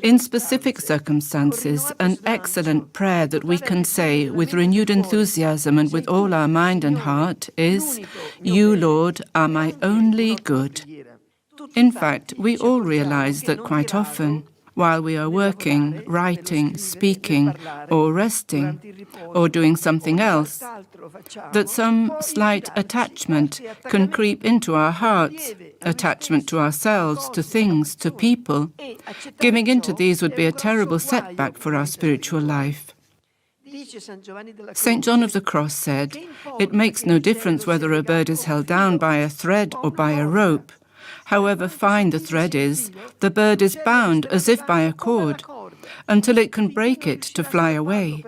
In specific circumstances, an excellent prayer that we can say with renewed enthusiasm and with all our mind and heart is, "You, Lord, are my only good." In fact, we all realize that quite often, while we are working, writing, speaking, or resting, or doing something else, that some slight attachment can creep into our hearts, attachment to ourselves, to things, to people. Giving in to these would be a terrible setback for our spiritual life. St. John of the Cross said, "It makes no difference whether a bird is held down by a thread or by a rope. However fine the thread is, the bird is bound as if by a cord, until it can break it to fly away."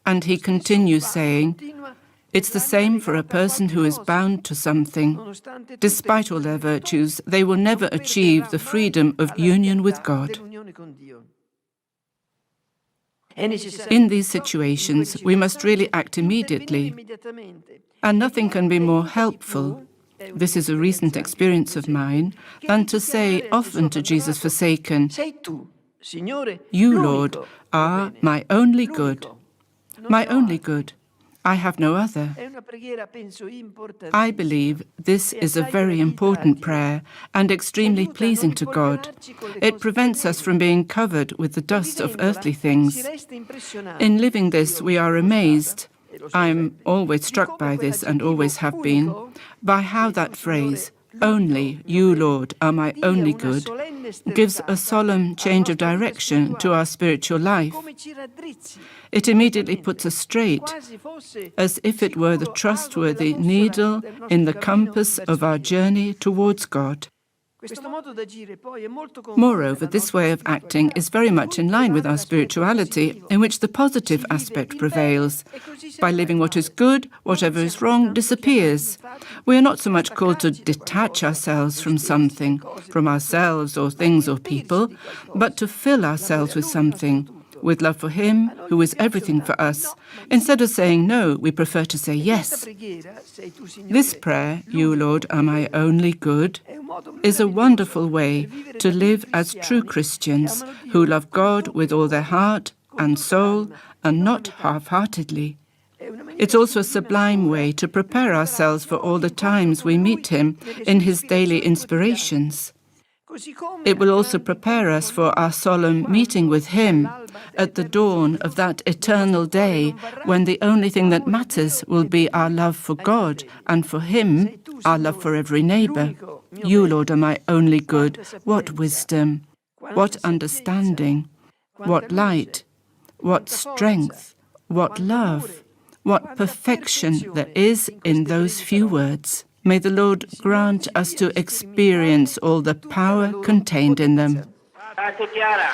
And he continues saying, "It's the same for a person who is bound to something. Despite all their virtues, they will never achieve the freedom of union with God." In these situations, we must really act immediately, and nothing can be more helpful, this is a recent experience of mine, than to say often to Jesus forsaken, "You, Lord, are my only good. My only good. I have no other." I believe this is a very important prayer and extremely pleasing to God. It prevents us from being covered with the dust of earthly things. In living this, we are amazed. I'm always struck by this and always have been, by how that phrase, "Only you, Lord, are my only good," gives a solemn change of direction to our spiritual life. It immediately puts us straight, as if it were the trustworthy needle in the compass of our journey towards God. Moreover, this way of acting is very much in line with our spirituality, in which the positive aspect prevails. By living what is good, whatever is wrong disappears. We are not so much called to detach ourselves from something, from ourselves or things or people, but to fill ourselves with something, with love for Him who is everything for us. Instead of saying no, we prefer to say yes. This prayer, "You, Lord, are my only good," is a wonderful way to live as true Christians who love God with all their heart and soul and not half-heartedly. It's also a sublime way to prepare ourselves for all the times we meet Him in His daily inspirations. It will also prepare us for our solemn meeting with Him at the dawn of that eternal day when the only thing that matters will be our love for God and for Him, our love for every neighbour. You, Lord, are my only good. What wisdom, what understanding, what light, what strength, what love, what perfection there is in those few words. May the Lord grant us to experience all the power contained in them. Chiara.